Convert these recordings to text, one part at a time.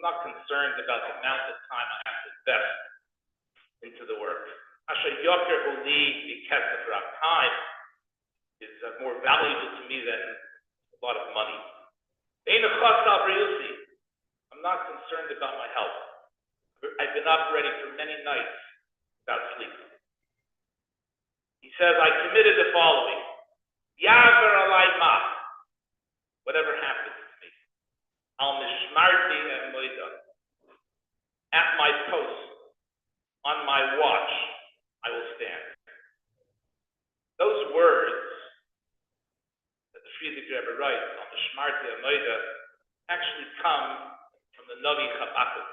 not concerned about the amount of time I have to invest into the work. Asher Yoker Huli Bikesef Rab time is more valuable to me than a lot of money. I'm not concerned about my health. I've been up ready for many nights without sleep. He says, I committed the following. Yaver alai ma. Whatever happens to me. Al mishmarti emoida. At my post, on my watch, I will stand. Those words that the Friedrich Rebbe writes, Al mishmarti emoida, actually come from the Navi Habakkuk.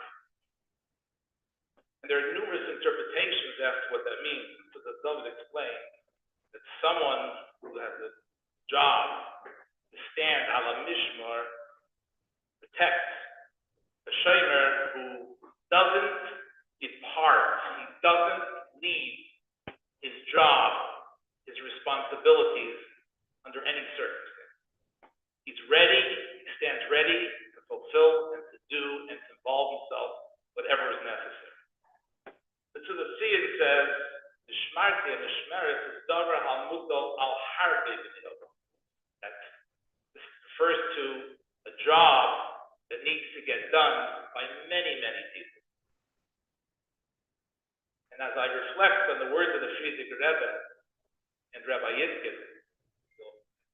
And there are numerous interpretations as to what that means. So the David explained that someone who has a job to stand ala mishmar, protects a shomer who doesn't depart, he doesn't leave his job, his responsibilities under any circumstance. He's ready, he stands ready to fulfill and to do and to involve himself whatever is necessary. The Tzidkian says, the Shmarti and the Shmeres is Davar Halmudol al Harbe B'nidol. That this refers to a job that needs to get done by many, many people. And as I reflect on the words of the Friedrich Rebbe and Rabbi Itkin,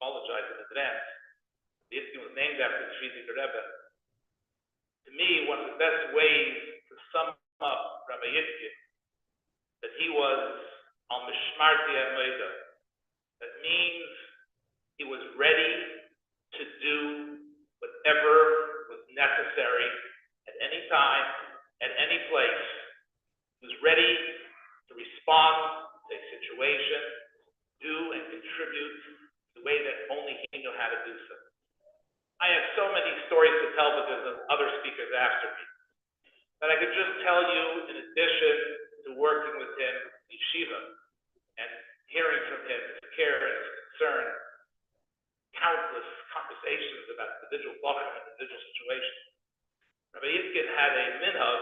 I'll apologize in advance, Itkin was named after the Friedrich Rebbe. To me, one of the best ways to sum up Rabbi Itkin, that he was al mishmarti amoida. That means he was ready to do whatever was necessary at any time, at any place. He was ready to respond to a situation, do and contribute the way that only he knew how to do so. I have so many stories to tell because of other speakers after me. But I could just tell you, in addition to working with him in yeshiva and hearing from him his care and his concern, countless conversations about individual bachim and individual situations. Rabbi Itkin had a minhag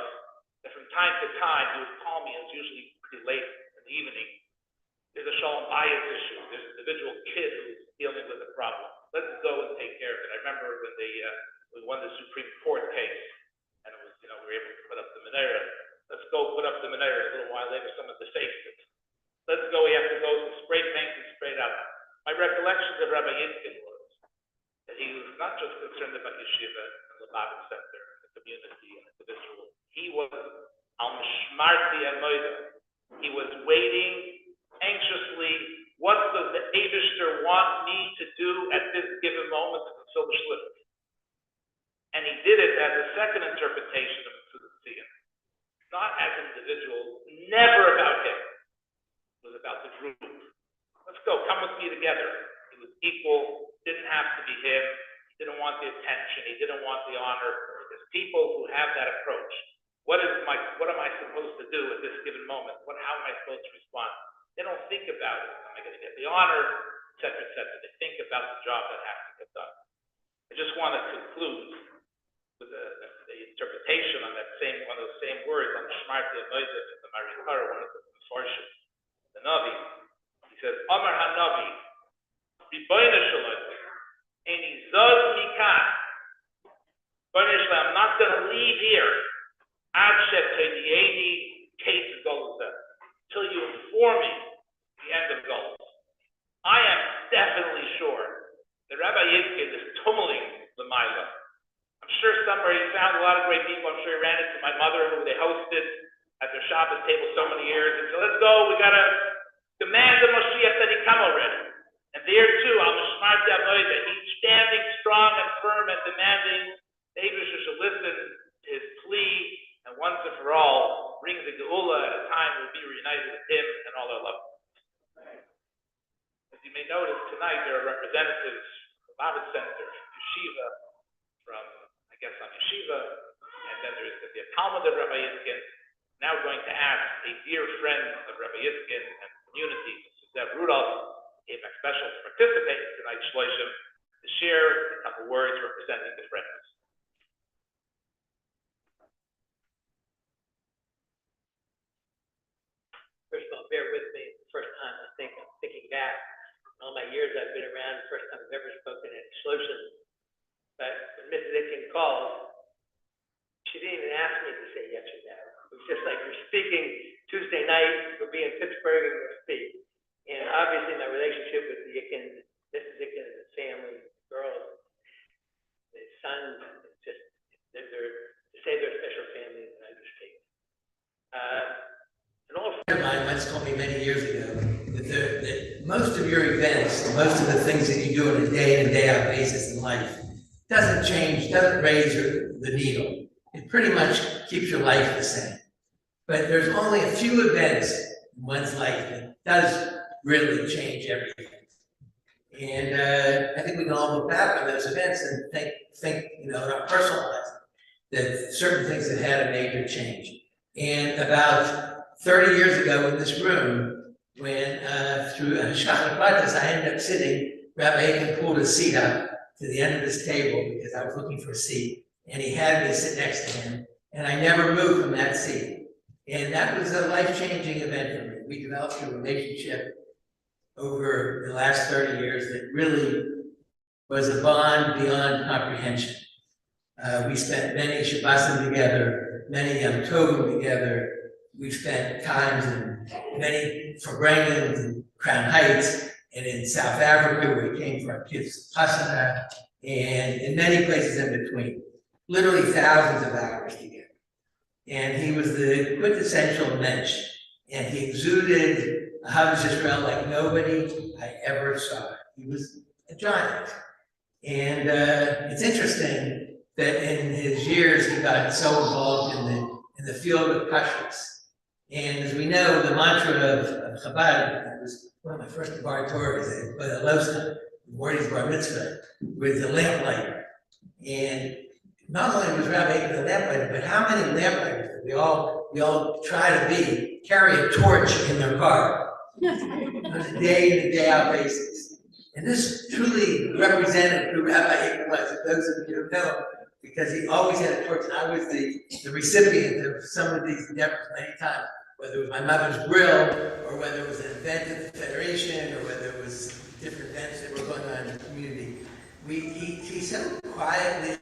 that from time to time he would call me. It was usually pretty late in the evening. There's a shalom bayis issue. There's an individual kid who's dealing with a problem. Let's go and take care of it. I remember when we won the Supreme Court case, and it was, we were able to put up the menorah. Let's go put up the menorah. A little while later, someone defaced it. Let's go. We have to go spray paint and spray it out. My recollections of Rabbi Itkin was that he was not just concerned about yeshiva and the Lubavitch Center, the community, and individual. He was al mishmarti amoida. He was waiting anxiously. What does the Eibishter want me to do at this given moment to fulfill the shlichut? And he did it as a second interpretation of the Tzidkian. Not as an individual, never about him. It was about the group. Let's go, come with me together. He was equal, didn't have to be him. He didn't want the attention, he didn't want the honor. There's people who have that approach. What am I supposed to do at this given moment? How am I supposed to respond? They don't think about it. Am I going to get the honor, et cetera, et cetera. They think about the job that has to get done. I just want to conclude with the interpretation on one of the same words on the Shmarti Amoida in the Markel, one of the Mefarshim, the Navi. He says, Amar HaNavi, Ribono Shel Olam, Eini Zaz Mikan. Ribono Shel Olam, I'm not going to leave here. Ad Shetedieni Kate Golzeh. Till you inform me the end of goals. I am definitely sure that Rabbi Itkin is tummeling the Maila. I'm sure somewhere he found a lot of great people. I'm sure he ran into my mother, who they hosted at their Shabbos table so many years, and said, let's go, we got to demand the Moshiach that he come already. And there too, al-Mishmarti Amoida, he's standing strong and firm and demanding the Eibusher should listen to his plea, and once and for all, bring the Geula at a time we'll be reunited with him and all our loved ones. As you may notice, tonight there are representatives from the Lubavitch Center, from Yeshiva, from, I guess, on Yeshiva, and then there's going to be a Talmud of Rabbi Itkin. Now going to ask a dear friend of Rabbi Itkin and community, Mr. Zev Rudolph, came back special to participate in tonight's Shloshim, to share a couple words representing the friends. bear with me. The first time I'm thinking back. In all my years I've been around, the first time I've ever spoken at Shloshim. But when Mrs. Itkin called, she didn't even ask me to say yes or no. It was just like we're speaking Tuesday night, we'll be in Pittsburgh and we'll speak. And obviously my relationship with the Itkins, Mrs. Itkin and the family, the girls, the sons, just to say they're a special family is an understatement. An old friend of mine once told me many years ago that most of your events, most of the things that you do on a day in and day out basis in life, doesn't change, doesn't raise the needle. It pretty much keeps your life the same. But there's only a few events in one's life that does really change everything. And I think we can all look back on those events and think, in our personal lives, that certain things have had a major change. And about 30 years ago in this room, when through Hashkachat Pratis, I ended up sitting, Rabbi Itkin pulled a seat up to the end of this table because I was looking for a seat, and he had me sit next to him, and I never moved from that seat. And that was a life-changing event for me. We developed a relationship over the last 30 years that really was a bond beyond comprehension. We spent many Shabbosim together, many Yom Tovim together. We spent times in many Farbrengen in Crown Heights and in South Africa where we came for our kids' Passover, and in many places in between. Literally thousands of hours together. And he was the quintessential mensch, and he exuded Ahavas Israel like nobody I ever saw. He was a giant. And it's interesting that in his years he got so involved in the field of kashrus. And as we know, the mantra of Chabad, that was one of my first bar tours at Losa, Morty's bar mitzvah, with the lamplighter. And not only was Rabbi Itkin the lamplighter, but how many lamplighters did we all try to carry a torch in their car on a day in and day out basis. And this truly represented who Rabbi Itkin was, if those of you know, because he always had a torch, and I was the recipient of some of these endeavors many times, whether it was my mother's grill, or whether it was an event at the Federation, or whether it was different events that were going on in the community. He so quietly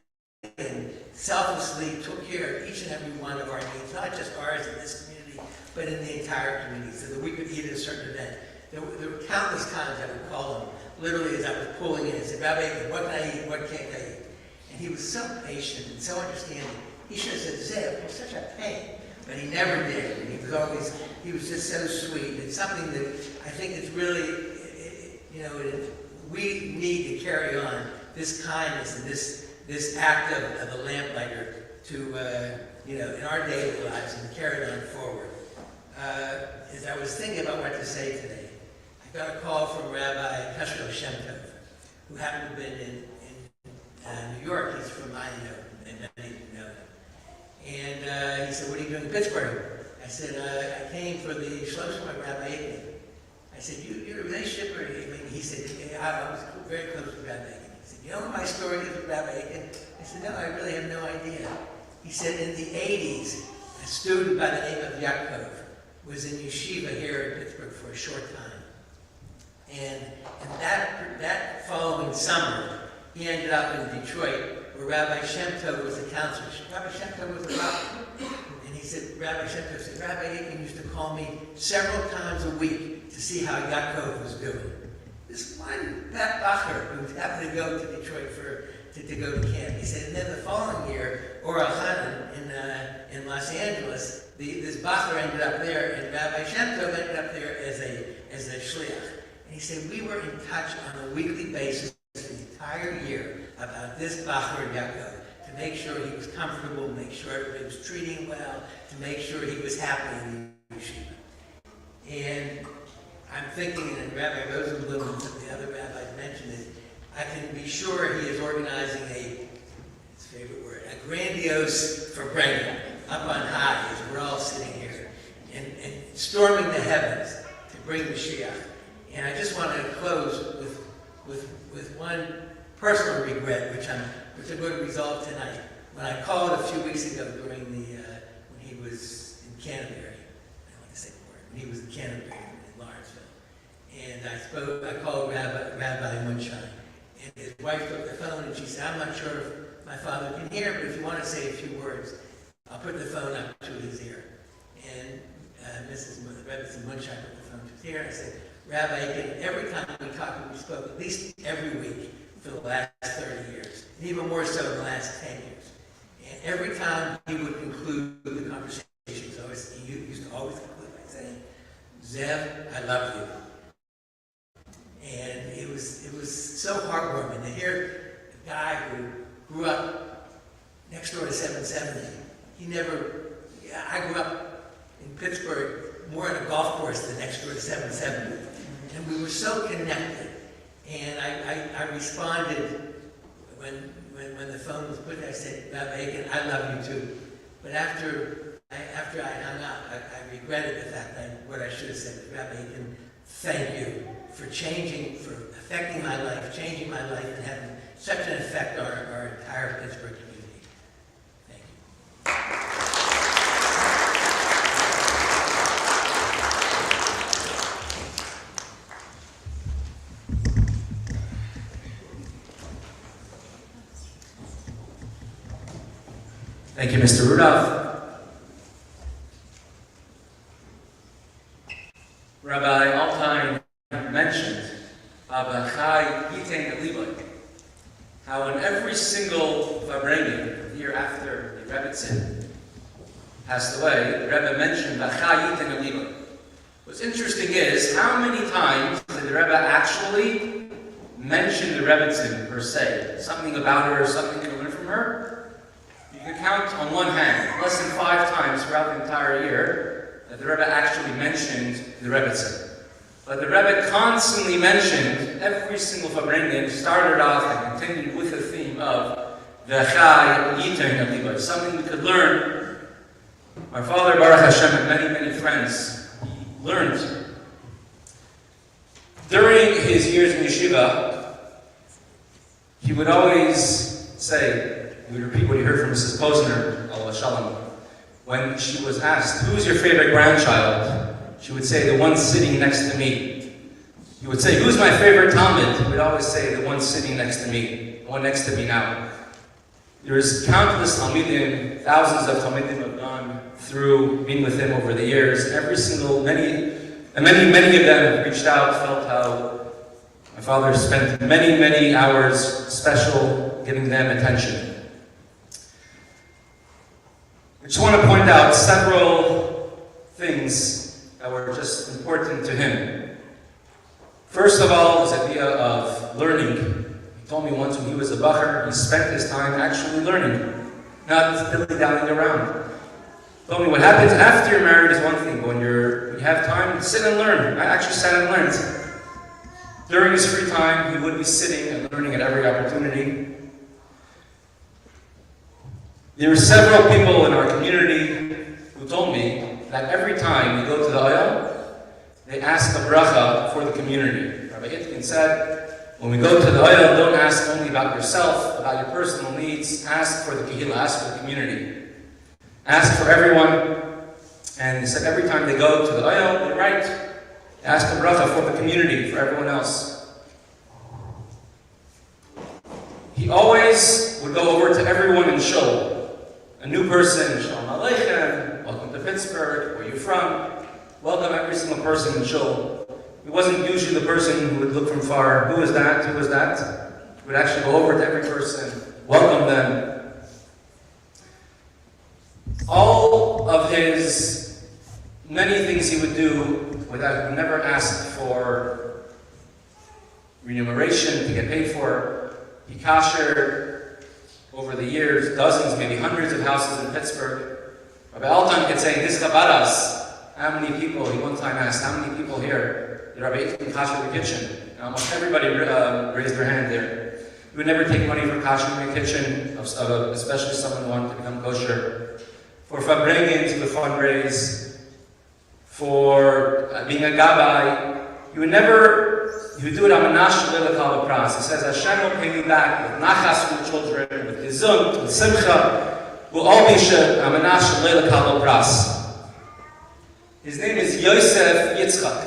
and selflessly took care of each and every one of our needs, not just ours in this community, but in the entire community, so that we could eat at a certain event. There were countless times I would call him, literally as I was pulling in, and say, Rabbi Itkin, what can I eat, what can't I eat? And he was so patient and so understanding. He should have said, Zev, you're such a pain. But he never did. And he was just so sweet. It's something that I think is really, we need to carry on this kindness and this act of the lamplighter to, in our daily lives and carry it on forward. As I was thinking about what to say today, I got a call from Rabbi Hershel Pfeffer, who happened to have been in New York. He's from Iowa, and many of you know him. And he said, what are you doing in Pittsburgh? I said, I came for the Shloshim of Rabbi Itkin. I said, you have a relationship? He said, yeah, I was very close to Rabbi Itkin. He said, you know what my story is with Rabbi Itkin? I said, no, I really have no idea. He said, in the 80s, a student by the name of Yaakov was in yeshiva here in Pittsburgh for a short time. And that following summer, he ended up in Detroit, where Rabbi Shem Tov was a counselor. Rabbi Shem Tov was a rabbi. And he said, Rabbi Shem Tov said, Rabbi Itkin used to call me several times a week to see how Yaakov was doing. This one, Pat Bacher, who happened to go to Detroit to go to camp. He said, and then the following year, Oral Hanan in Los Angeles, this Bacher ended up there, and Rabbi Shem Tov ended up there as a shliach. And he said, we were in touch on a weekly basis the entire year about this Bacher Yaakov, to make sure he was comfortable, to make sure everybody was treating him well, to make sure he was happy in the yeshiva. And I'm thinking, and Rabbi Rosenblum and the other rabbis mentioned it, I can be sure he is organizing his favorite word, a grandiose Farbrengen, up on high, as we're all sitting here, and storming the heavens to bring Mashiach. And I just want to close with one personal regret, which I'm going to resolve tonight. When I called a few weeks ago during when he was in Canterbury, I don't want to say the word, when he was in Canterbury, and I called Rabbi Moonshine. And his wife took the phone and she said, I'm not sure if my father can hear, but if you want to say a few words, I'll put the phone up to his ear. And Rabbi Moonshine put the phone to his ear. I said, Rabbi, every time we talked, we spoke at least every week for the last 30 years, and even more so in the last 10 years. And every time he would conclude the conversation, he used to always conclude by saying, Zev, I love you. And it was so heartwarming to hear a guy who grew up next door to 770. I grew up in Pittsburgh, more on a golf course than next door to 770. And we were so connected. And I responded when the phone was put there, I said, Rabbi Itkin, I love you too. But after I hung up, I regretted the fact that what I should have said was, Rabbi Itkin, thank you for affecting my life, changing my life, and having such an effect on our entire Pittsburgh community. Thank you. Thank you, Mr. Rudolph. Rabbi Altein mentioned how in every single Farbrengen, the year after the Rebbe passed away, the Rebbe mentioned what's interesting is, how many times did the Rebbe actually mention the Rebbe per se? Something about her, something to learn from her? You can count on one hand, less than 5 times throughout the entire year, that the Rebbe actually mentioned the Rebbe. But the Rebbe constantly mentioned, every single Farbrengen started off and continued with the theme of V'chai Yitern Aliba, something we could learn. Our father, Baruch Hashem, and many, many friends learned. During his years in yeshiva, he would always say, he would repeat what he heard from Mrs. Posner, Allah Shalom, when she was asked, who's your favorite grandchild? She would say, the one sitting next to me. He would say, who's my favorite Talmud? He would always say, the one sitting next to me, the one next to me now. There's countless Talmudim, thousands of Talmudim have gone through being with him over the years. Many of them have reached out, felt how my father spent many, many hours special giving them attention. I just want to point out several things that were just important to him. First of all, this idea of learning. He told me once when he was a bacher, he spent his time actually learning, not dilly-dallying around. He told me what happens after you're married is one thing, when you have time, sit and learn. I actually sat and learned. During his free time, he would be sitting and learning at every opportunity. There were several people in our community who told me that every time you go to the oil, they ask a bracha for the community. Rabbi Itkin said, when we go to the oil, don't ask only about yourself, about your personal needs. Ask for the kehillah, ask for the community. Ask for everyone. And he said every time they go to the oil, they write, they ask a bracha for the community, for everyone else. He always would go over to everyone in shul. A new person, Shalom Aleichem, welcome to Pittsburgh, where are you from? Welcome every single person in shul. He wasn't usually the person who would look from far, who is that, who is that? He would actually go over to every person, welcome them. All of his many things he would do without, he would never ask for remuneration to get paid for. He kashered over the years, dozens, maybe hundreds of houses in Pittsburgh. Rabbi Altein could say, this Kabbalas, how many people, he one time asked, how many people here did Rabbi Itkin kasher the kitchen? And almost everybody raised their hand there. He would never take money for kashering the kitchen, especially someone who wanted to become kosher. For Farbrengen, he would fundraise. For being a gabbai, he would do it on Manash Lilakal Pras. He says, Hashem will pay me back with nachas from the children, with gezunt, with simcha. We'll all be Manash Lilakal Pras. His name is Yosef Yitzchak.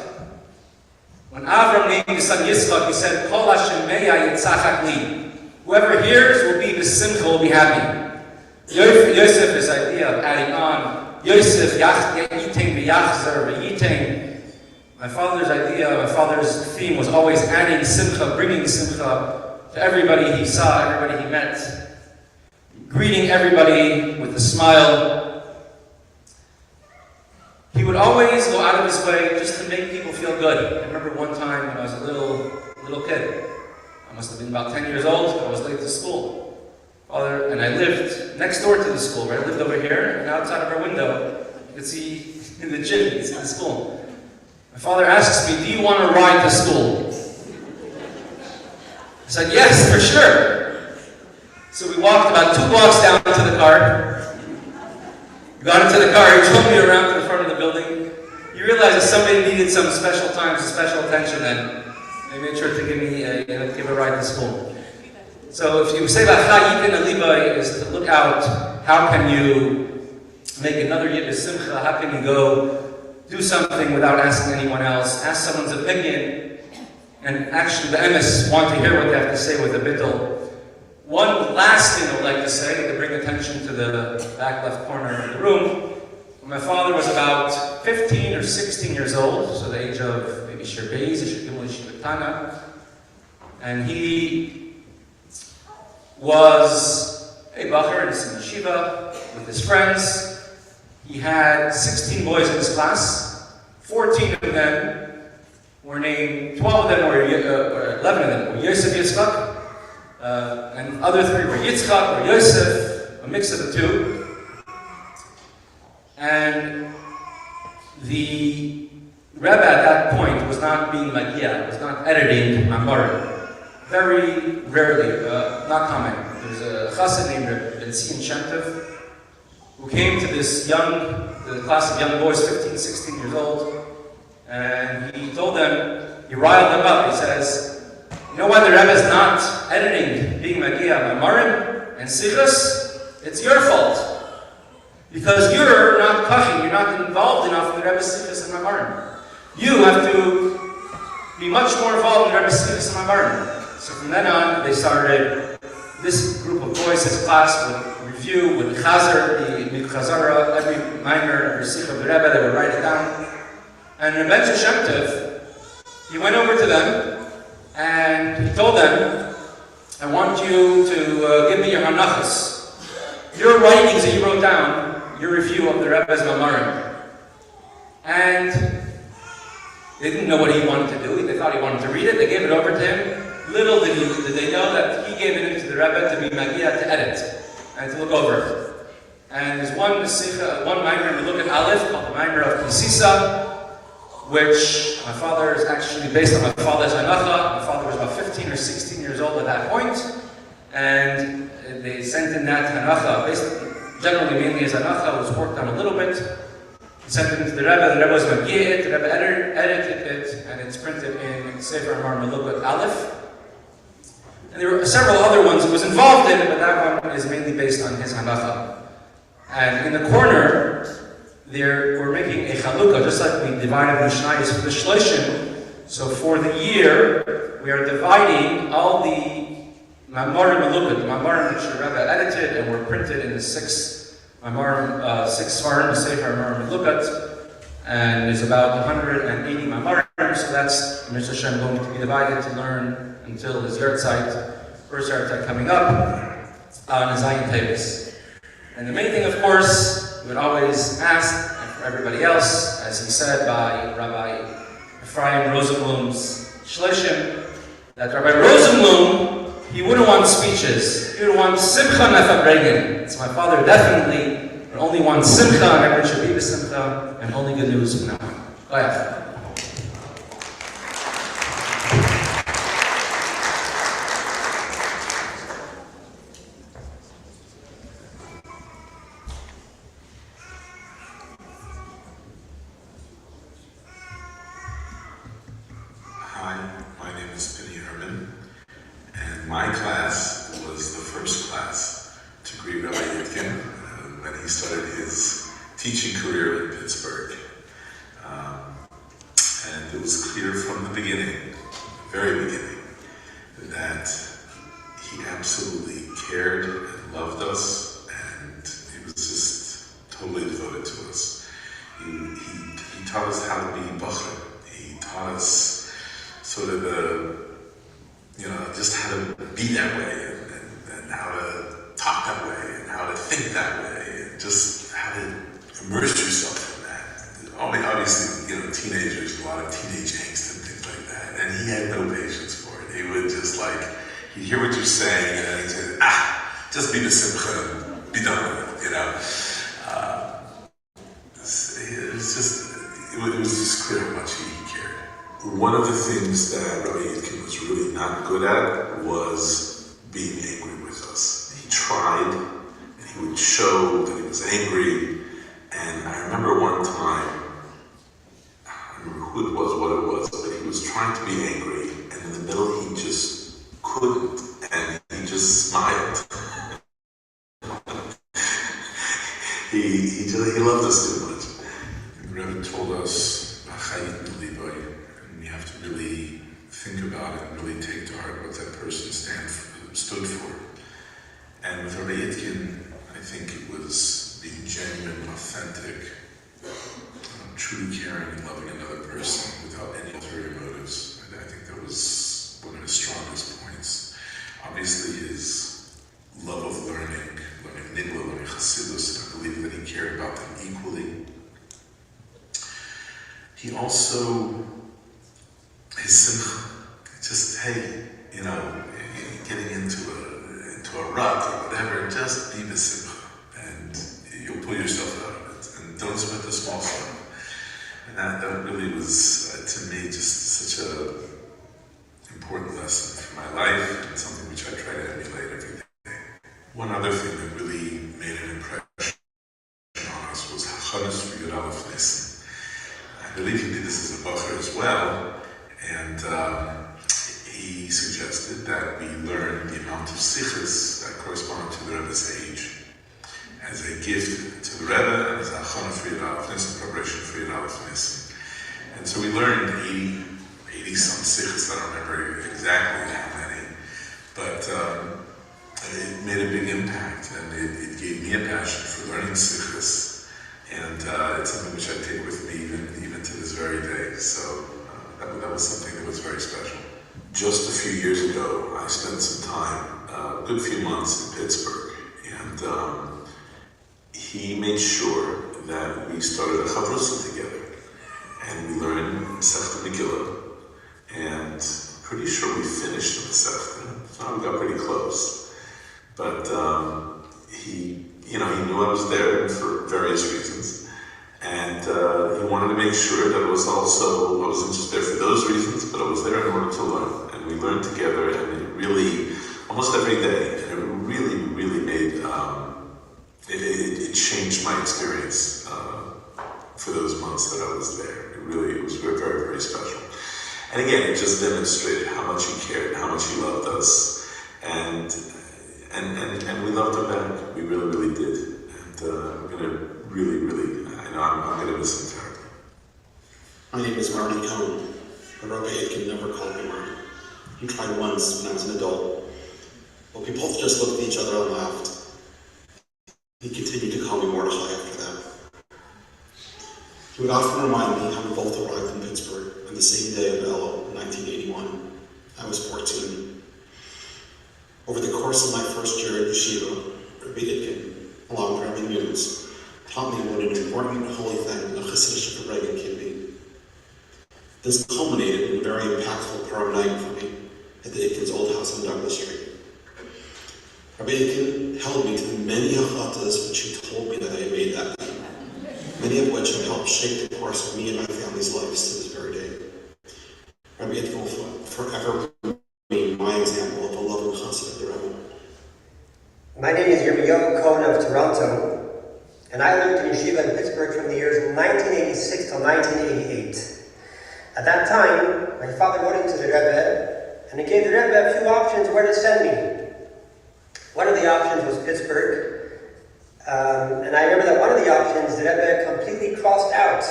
When Avram named his son Yitzchak, he said, Kol Hashem meya yitzachak li. Whoever hears will be b'simcha, will be happy. Yosef, this idea of adding on, Yosef, yitain v'yachzer v'yitain. My father's theme was always adding simcha, bringing simcha to everybody he saw, everybody he met. Greeting everybody with a smile. He would always go out of his way just to make people feel good. I remember one time when I was a little kid. I must have been about 10 years old. I was late to school. And I lived next door to the school. Right? I lived over here, and outside of our window, you could see in the gym, you could see the school. My father asks me, "Do you want to ride to school?" I said, "Yes, for sure." So we walked about 2 blocks down to the car. We got into the car, he drove me around to the front of the building. You realize that somebody needed some special time, some special attention, and they made sure to give a ride to school. So if you say that Yikin Aliba is to look out, how can you make another Yid Simcha? How can you go do something without asking anyone else? Ask someone's opinion, and actually the emes want to hear what they have to say with a bittul. One last thing I would like to say, to bring attention to the back left corner of the room. When my father was about 15 or 16 years old, so the age of maybe Sherbeiz, Shivatana, and he was a bacher in yeshiva with his friends. He had 16 boys in his class. 14 of them were named, 12 of them were, 11 of them were Yosef Yitzchak, and other 3 were Yitzchak or Yosef, a mix of the two. And the Rebbe at that point was not being Magia, was not editing Mamorim. Very rarely, not common. There's a chassid named Rabbi Hershel who came to the class of young boys, 15, 16 years old, and he told them, he riled them up. He says, "You know why the Rebbe is not editing being Magia Mamorim and Sichos? It's your fault. Because you're not kachim, you're not involved enough in the Rebbe's Sichos and Mamorim. You have to be much more involved in the Rebbe's Sichos and Mamorim." So from then on, they started, this group of boys, this class would review, would chazer, the chazara, every minor, every sikh of the Rebbe, they would write it down. And Rabbi Hershel Pfeffer, he went over to them, and he told them, "I want you to give me your hanachas, your writings that you wrote down, your review of the Rebbe's Mamorim." And they didn't know what he wanted to do. They thought he wanted to read it. They gave it over to him. Little did they know that he gave it into the Rebbe to be Magia, to edit and to look over it. And there's one minor we look at Aleph called the minor of Kisisa, which my father is actually based on my father's Hanacha. My father was about 15 or 16 years old at that point, and they sent in that Hanacha, generally mainly as Hanacha, was worked on a little bit. Sent it into the Rebbe was Magia it, the Rebbe edited it, and it's printed in Sefer Amar Melukat Aleph. And there were several other ones he was involved in, but that one is mainly based on his Hanacha. And in the corner, we're making a chalukah, just like we divided Mishnayos for the Shloshim. So for the year, we are dividing all the Mamorim Melukat, the Mamorim which the Rebbe edited and were printed in the 6 Svarim, the Sefer Mamorim Melukat, and there's about 180 Mamorim, so that's Mr. Hashem going to be divided to learn until his Yahrzeit, first Yahrzeit coming up on Zion Tavis. And the main thing, of course, we would always ask, and for everybody else, as he said by Rabbi Ephraim Rosenblum's Shloshim, that Rabbi Rosenblum, he wouldn't want speeches. He would want simcha and Farbrengen. So my father definitely would only want simcha, and everyone should be with simcha, and only good news from now on. Go ahead. My class was the first class to greet Rabbi Itkin when he started his teaching career in Pittsburgh. And it was clear from the beginning, the very beginning, that he absolutely cared and loved us, and he was just totally devoted to us. He taught us how to be bachar. He taught us sort of just how to be that way, and how to talk that way, and how to think that way, and just how to immerse yourself in that. I mean, obviously, teenagers, a lot of teenage angst and things like that, and he had no patience for it. He would just he'd hear what you're saying, and he'd say, just be besimcha and be done with it, It was just clear how much he cared. One of the things that Rabbi Itkin was really not good at was being angry with us. He tried, and he would show that he was angry. And I remember one time, I don't remember who it was, what it was, but he was trying to be angry, and in the middle he just couldn't, and he just smiled. He loved us too much. The Rebbe told us, and we have to really think about it and really take to heart what that person stood for. And with Rabbi Itkin, I think it was being genuine, authentic, truly caring and loving another person without any ulterior motives. I think that was one of his strongest points. Obviously, his love of learning Nigla, learning Chassidus, I believe that he cared about them equally. He also, his simcha, just, getting into a rut or whatever, just be the simcha, and you'll pull yourself out of it, and don't sweat the small stuff. And that really was, to me, just such a important lesson for my life, and something which I try to emulate every day. One other thing that really made an impression on us was Chavis for Yud Aleph Nissen. I believe he did this as a bachar as well, and he suggested that we learn the amount of sichos that correspond to the Rebbe's age as a gift to the Rebbe and as a chana for Yud Aleph Nissen, preparation for Yud Aleph Nissen. And so we learned 80 some sichos. I don't remember exactly how many, but it made a big impact, and it gave me a passion for learning sichos, and it's something which I take with me even to this very day. So that was something that was very special. Just a few years ago, I spent some time, a good few months in Pittsburgh, and he made sure that we started a chavrusa together, and we learned Masechta Megillah, and I'm pretty sure we finished the Masechta. So we got pretty close. But he knew I was there for various reasons, and he wanted to make sure that I wasn't just there for those reasons, but I was there in order to learn. And we learned together, and it really, almost every day, and it really, really made, it changed my experience for those months that I was there. It was very, very, very special. And again, it just demonstrated how much he cared, how much he loved us, and we loved him back. We really, really did. And I'm going to really, I'm going to miss him terribly. My name is Markel, but Rabbi Itkin never called me Marty. He tried once when I was an adult, but we both just looked at each other and laughed. He continued to call me Mordechai after that. He would often remind me how we both arrived in Pittsburgh on the same day of Elul in 1981. I was 14. Over the course of my first year at yeshiva, Rabbi Itkin, along with Rabbi Newns, taught me what an important holy thing a Hasidic Farbrengen can be. This culminated in a very impactful prom night for me at the Itkin's old house on Douglas Street. Rabbi Itkin held me to the many halatas which he told me that I had made that night, many of which have helped shape the course of me and my family's lives to this very day. Rabbi Itkin will forever remain my example of a loving chassid of the Rebbe. My name is Yirmiyahu Cohen of Toronto, and I lived in yeshiva in Pittsburgh from the years 1986 till 1988. At that time, my father went into the Rebbe, and he gave the Rebbe a few options where to send me. One of the options was Pittsburgh, and I remember that one of the options the Rebbe completely crossed out.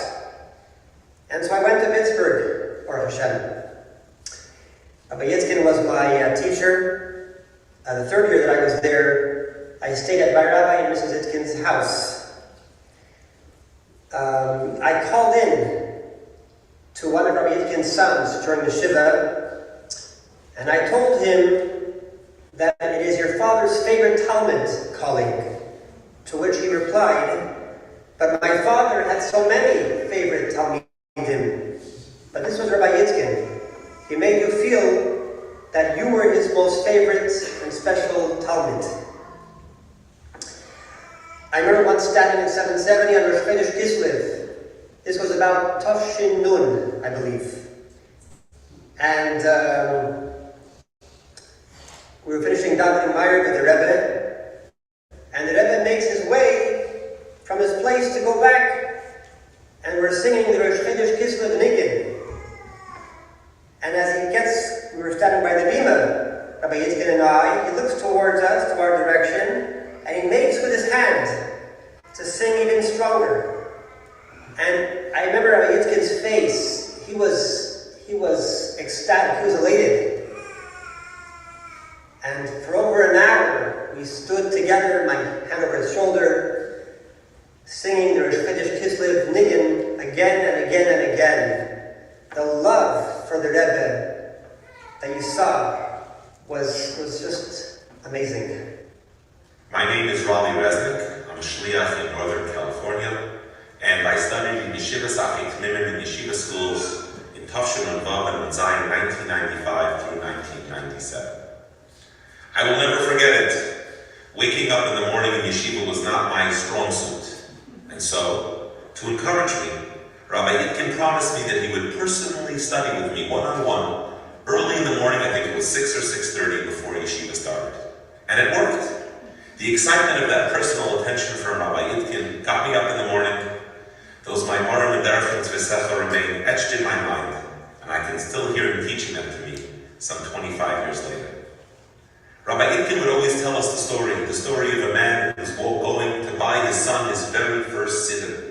And so I went to Pittsburgh. Baruch Hashem. Rabbi Itkin was my teacher. The third year that I was there, I stayed at my Rabbi and Mrs. Itkin's house. I called in to one of Rabbi Itkin's sons during the Shiva, and I told him that it is your father's favorite Talmud calling, to which he replied, but my father had so many favorite Talmidim, but this was Rabbi Itkin. He made you feel that you were his most favorite and special Talmud. I remember once standing in 770 on Rosh Chodesh Kislev. This was about Tafshin Nun, I believe. And we were finishing davening Meir with the Rebbe, and the Rebbe makes his way from his place to go back, and we're singing the Rosh Chodesh Kislev Niggun. And as he gets, we were standing by the bima, Rabbi Itkin and I, he looks towards us, to our direction, and he makes with his hand to sing even stronger. And I remember Rabbi Itkin's face, he was ecstatic, he was elated. And for over an hour, we stood together, my hand over his shoulder, singing the Rosh Chodesh Kislev Niggun again and again and again. The love for the Rebbe that you saw was just amazing. My name is Raleigh Resnick. I'm a shliach in Northern California, and I studied in Yeshiva Safik Nimin in Yeshiva schools in Tafshin and Vav and Zion 1995 through 1997. I will never forget it. Waking up in the morning in Yeshiva was not my strong suit. And so, to encourage me, Rabbi Itkin promised me that he would personally study with me one-on-one early in the morning. I think it was 6 or 6:30 before Yeshiva started. And it worked. The excitement of that personal attention from Rabbi Itkin got me up in the morning. Those Maimarim and Derechim Tzvesecha remain etched in my mind, and I can still hear him teaching them to me some 25 years later. Rabbi Itkin would always tell us the story of a man who was going to buy his son his very first siddur.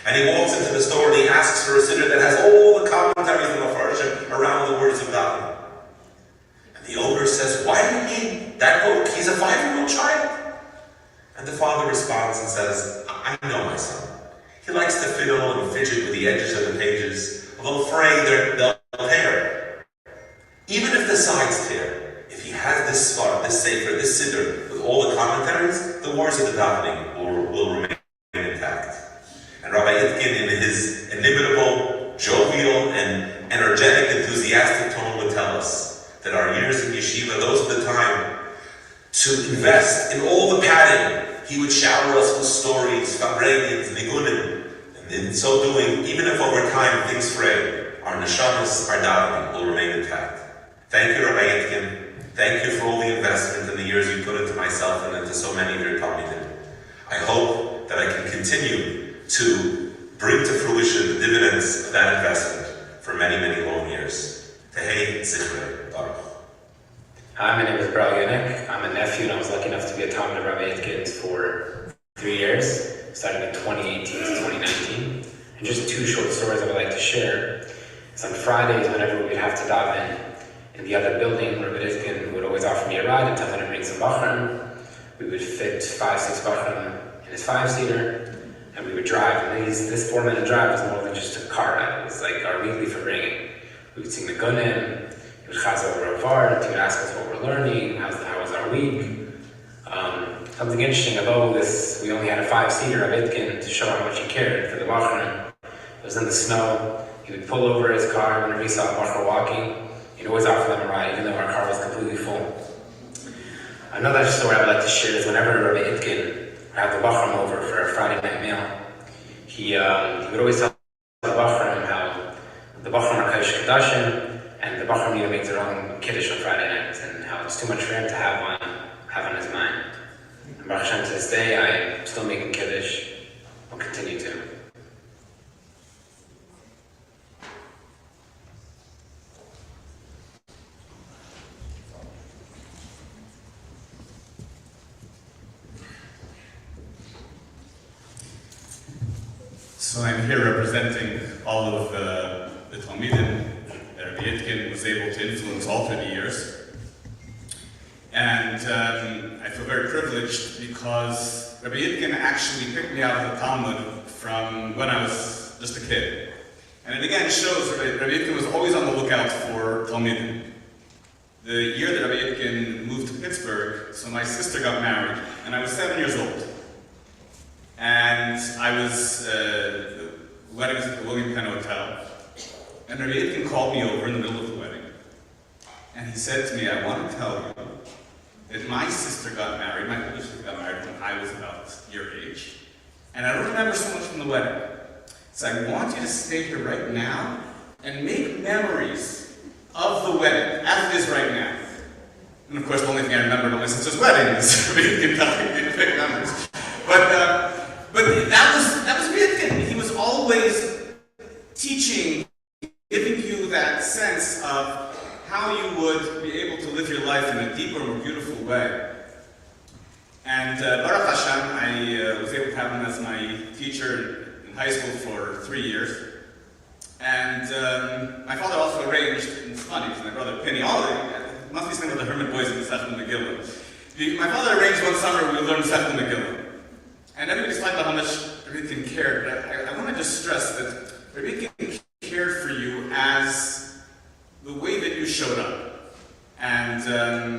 And he walks into the store and he asks for a siddur that has all the commentaries and the Farshim around the words of God. And the owner says, "Why do you need that book? He's a 5-year-old child." And the father responds and says, "I know my son. He likes to fiddle and fidget with the edges of the pages. Although afraid they'll tear. Even if the sides tear, if he has this svar, this sefer, this siddur with all the commentaries, the words of the davening will remain intact." And Rabbi Itkin, in his inimitable, jovial, and energetic, enthusiastic tone, would tell us that our years in yeshiva, those are the time to invest in all the padding. He would shower us with stories, Farbrengen, nigunim, and in so doing, even if over time things fray, our neshamas, our davening will remain intact. Thank you, Rabbi Itkin. Thank you for all the investment and the years you put into myself and into so many of your talmidim. I hope that I can continue to bring to fruition the dividends of that investment for many, many long years. Tehei Zichrei Baruch. Hi, my name is Parshas. I'm a nephew, and I was lucky enough to be a talmid of Rabbi Itkin's for 3 years, starting in 2018 to 2019. And just 2 short stories I would like to share. It's on Fridays, whenever we'd have to daven in the other building, Rabbi Itkin would always offer me a ride and tell me to bring some bachrim. We would fit 5-6 bachrim in his 5-seater, and we would drive. And this 4-minute drive was more than just a car ride. It was like our weekly Farbrengen. We would sing the gunim. He would chaz over a part. He would ask us what we're learning. How was our week? Something interesting about this, we only had a 5-seater of Itkin to show how much he cared for the bachrim. It was in the snow. He would pull over his car whenever he saw a bachar walking. He'd always offer them a ride, even though our car was completely full. Another story I would like to share is whenever Rabbi Itkin would have the bachrim over for a Friday night meal, he would always tell the bachrim how the bachrim are Kaddish Keddashim, and the bachrim need to make their own Kiddush on Friday nights, and how it's too much for him to have on his mind. And Baruch Hashem, to this day, I'm still making Kiddush. I'll continue to. So I'm here representing all of the Talmidim Rabbi Itkin was able to influence all through the years. And I feel very privileged because Rabbi Itkin actually picked me out of the Talmud from when I was just a kid. And it again shows that Rabbi Itkin was always on the lookout for Talmidim. The year that Rabbi Itkin moved to Pittsburgh, so my sister got married, and I was 7 years old. And I was, the wedding was at the William Penn Hotel, and Rabbi Itkin called me over in the middle of the wedding. And he said to me, I want to tell you that my sister got married, my older sister got married when I was about your age. And I don't remember so much from the wedding. So I want you to stay here right now and make memories of the wedding, as it is right now. And of course, the only thing I remember about my sister's wedding is Rabbi Itkin telling me to pick memories. But that was Rabbi Itkin. He was always teaching, giving you that sense of how you would be able to live your life in a deeper, more beautiful way. And Baruch Hashem, I was able to have him as my teacher in high school for 3 years. And my father also arranged, and it's funny because my brother Penny, it must be something with the Hermit boys in the Sefton Megillah. My father arranged one summer we learned Sefton Megillah. And everybody's talking about how much Rabbi Itkin cared, but I want to just stress that Rabbi Itkin cared for you as the way that you showed up. And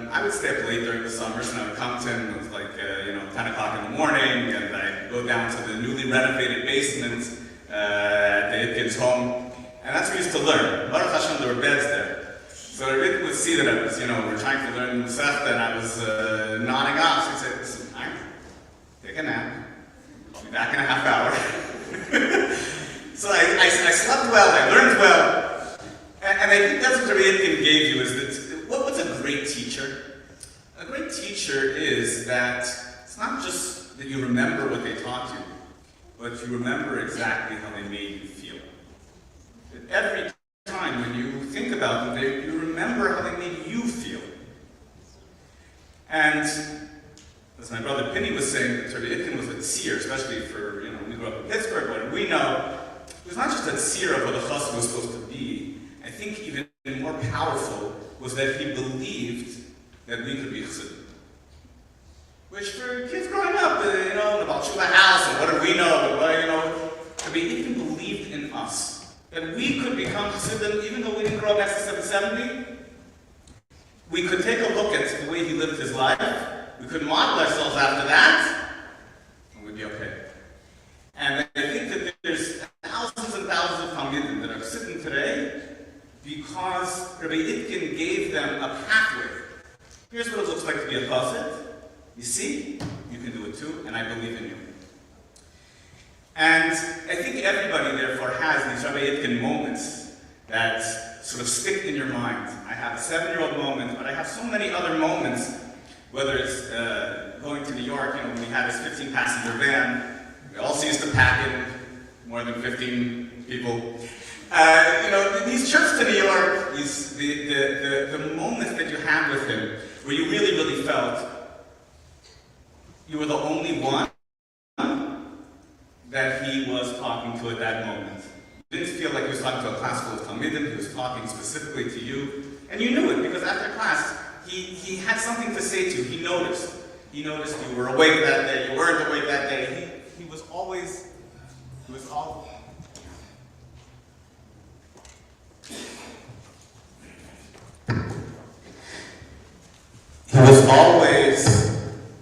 I would stay up late during the summers, and I would come to him, it was like 10 o'clock in the morning, and I'd go down to the newly renovated basement at the Itkin's home. And that's where we used to learn. Baruch Hashem, there were beds there. So Rabbi would see that I was, we're trying to learn Masechta, and I was nodding off. So he'd say, listen, take a nap. I'll be back in a half hour. So I slept well, I learned well. And I think that's what Rabbi Itkin gave you, is that, what's a great teacher? A great teacher is that it's not just that you remember what they taught you, but you remember exactly how they made you feel. Every time when you think about them, you remember how they made you feel. And as my brother Penny was saying, Rabbi Itkin was a seer, especially for, we grew up in Pittsburgh, what we know, it was not just a seer of what a chassid was supposed to be. I think even more powerful was that he believed that we could be chassidim. Which for kids growing up, about Shuvah house, and what do we know, Rabbi Itkin believed in us. That we could become chassidim even though we didn't grow up after 770. We could take a look at the way he lived his life. We could model ourselves after that, and we'd be okay. And I think that there's thousands and thousands of Talmidim that are sitting today because Rabbi Itkin gave them a pathway. Here's what it looks like to be a chassid. You see, you can do it too, and I believe in you. And I think everybody, therefore, has these Rabbi Itkin moments that sort of stick in your mind. I have a 7-year-old moment, but I have so many other moments, whether it's going to New York, when we had this 15-passenger van, we also used to pack in more than 15 people. These trips to New York, the moments that you had with him, where you really, really felt you were the only one that he was talking to at that moment. You didn't feel like he was talking to a class full of Talmidim, he was talking specifically to you. And you knew it, because after class, he had something to say to you. He noticed. He noticed you were awake that day, you weren't awake that day. He was always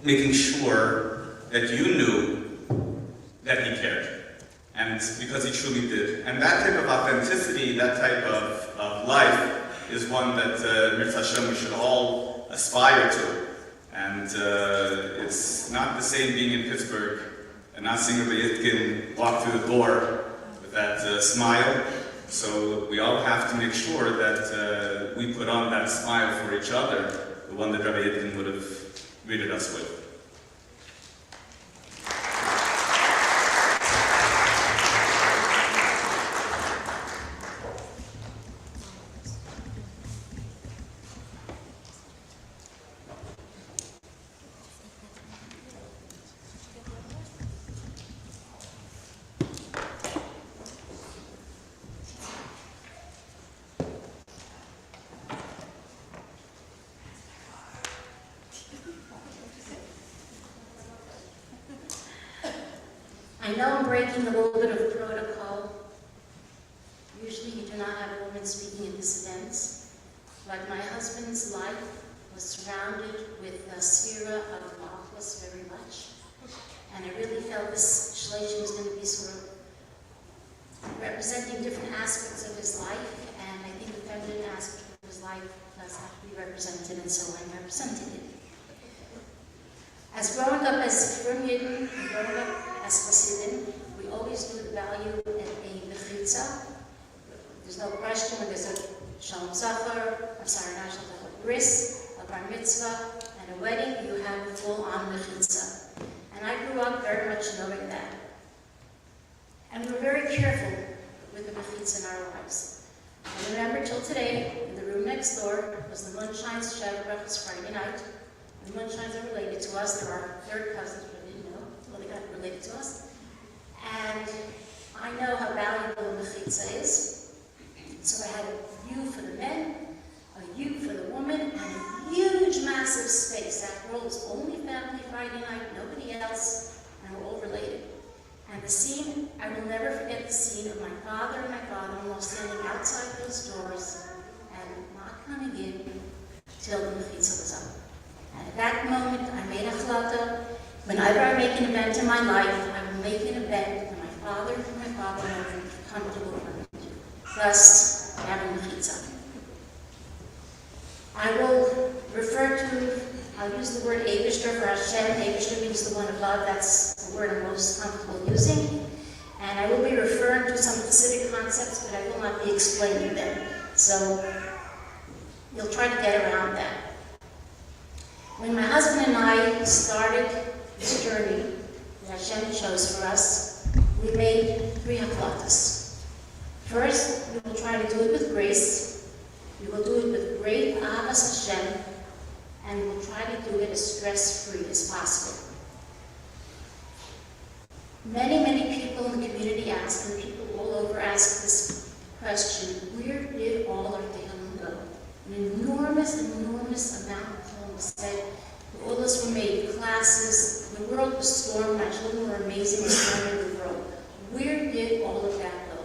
making sure that you knew that he cared. And because he truly did. And that type of authenticity, that type of life is one that Mirza Hashem we should all aspire to. And it's not the same being in Pittsburgh and not seeing Rabbi Itkin walk through the door with that smile. So we all have to make sure that we put on that smile for each other, the one that Rabbi Itkin would have greeted us with. I know I'm breaking a little bit of protocol. Usually you do not have a woman speaking at these events, but my husband's life was surrounded with a sphere of Markel very much. And I really felt this shleishim was going to be sort of representing different aspects of his life, and I think the feminine aspect of his life does have to be represented, and so I represented it. As growing up as Farbrengen, growing up as Hasidim, we always knew the value in a mechitza. There's no question when there's a shalom zachar, not shalom zachar, bris, a bar mitzvah, and a wedding, you have a full-on mechitza. And I grew up very much knowing that. And we were very careful with the mechitza in our lives. I remember till today, in the room next door was the Munshines Shevat Friday night. The Munshines are related to us. They're our third cousins, but I didn't know. Well, they got related to us. And I know how valuable the mechitza is. So I had a view for the men, a view for the woman, and a huge, massive space. That world was only family Friday night, nobody else, and we're all related. And the scene, I will never forget the scene of my father and my father-in-law standing outside those doors and not coming in till the mechitza was up. And at that moment, I made a chalata. Whenever I make an event in my life, I will make an event that my father and my father-in-law are comfortable with. Thus, having mechitza. I will refer to, I'll use the word Eibishter for Hashem. Eibishter means the one above. That's the word I'm most comfortable using. And I will be referring to some Hasidic concepts, but I will not be explaining them. So you'll try to get around that. When my husband and I started this journey that Hashem chose for us, we made 3 haflatas. First, we will try to do it with grace. We will do it with great ahavas Hashem, and we will try to do it as stress-free as possible. Many, many people in the community ask, and people all over ask this question, where did all our tehillim go? An enormous, enormous amount of tehillim was said. All this were made, classes, the world was stormed, my children were amazing, storming the world. Where did all of that go?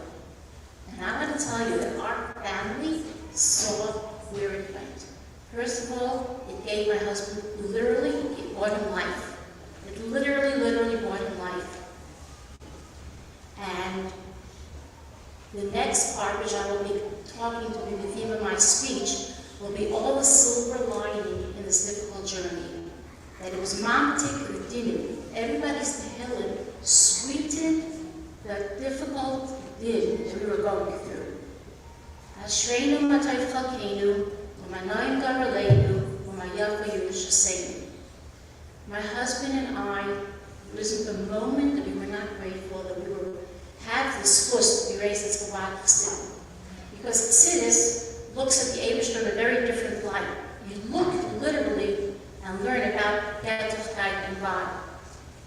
And I want to tell you that our family saw where it went. First of all, it gave my husband, literally, it brought him life. It literally brought him life. And the next part, which I will be talking to be the theme of my speech, will be all the silver lining in this difficult journey. That it was mamtik Udin. Everybody's tehillim sweetened the difficult din that we were going through. Ashreinu matay chalkeinu, u'manayim garaleinu, u'mayafa yerushaseinu. My husband and I, it wasn't the moment that we were not grateful that we had this fuss to be raised as a wild Chassid. Because Chassidus looks at the Eibishter in a very different light. You look literally and learn about Gerechtigkeit and God.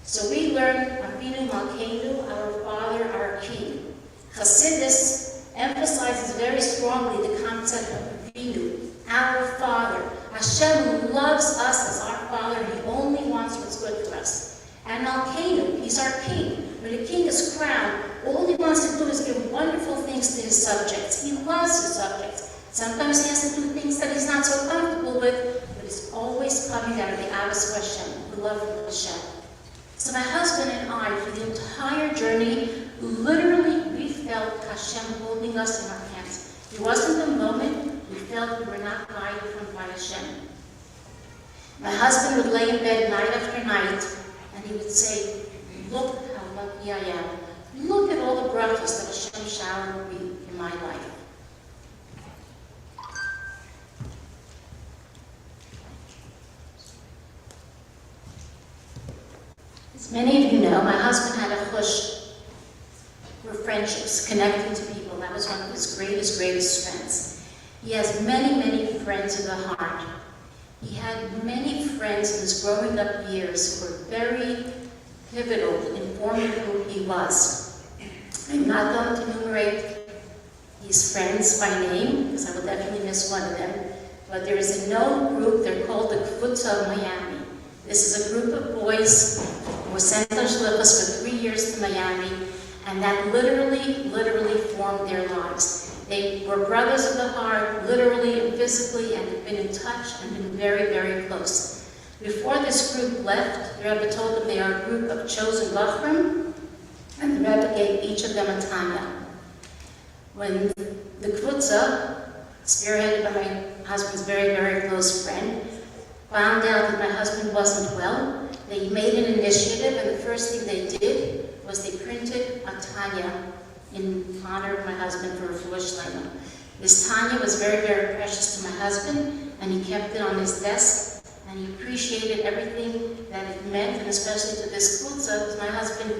So we learn Avinu Malkeinu, our Father, our King. Chassidus emphasizes very strongly the concept of Avinu, our Father. Hashem loves us as our Father. He only wants what's good for us. And Malkeinu, He's our King. When a king is crowned, all he wants to do is give wonderful things to his subjects. He loves his subjects. Sometimes he has to do things that he's not so comfortable with, but it's always coming out of the Avos Hashem, the love of Hashem. So my husband and I, for the entire journey, literally we felt Hashem holding us in our hands. It wasn't the moment we felt we were not guided from by Hashem. My husband would lay in bed night after night, and he would say, look how lucky I am. Look at all the brachos that Hashem showered me in my life. As many of you know, my husband had a chush for friendships, connecting to people. That was one of his greatest strengths. He has many friends in the heart. He had many friends in his growing up years who were very pivotal in forming who he was. I'm not going to enumerate these friends by name, because I will definitely miss one of them, but there is a known group, they're called the Kvutza of Miami. This is a group of boys who were sent on shlichus for 3 years to Miami, and that literally formed their lives. They were brothers of the heart, literally and physically, and have been in touch and been very, very close. Before this group left, the Rebbe told them they are a group of chosen Bachrim, and the Rebbe gave each of them a Tanya. When the Kvutza, spearheaded by my husband's very, very close friend, found out that my husband wasn't well, they made an initiative, and the first thing they did was they printed a Tanya in honor of my husband for Refuah Shlema. This Tanya was very, very precious to my husband, and he kept it on his desk, and he appreciated everything that it meant, and especially to this Kvutza, because my husband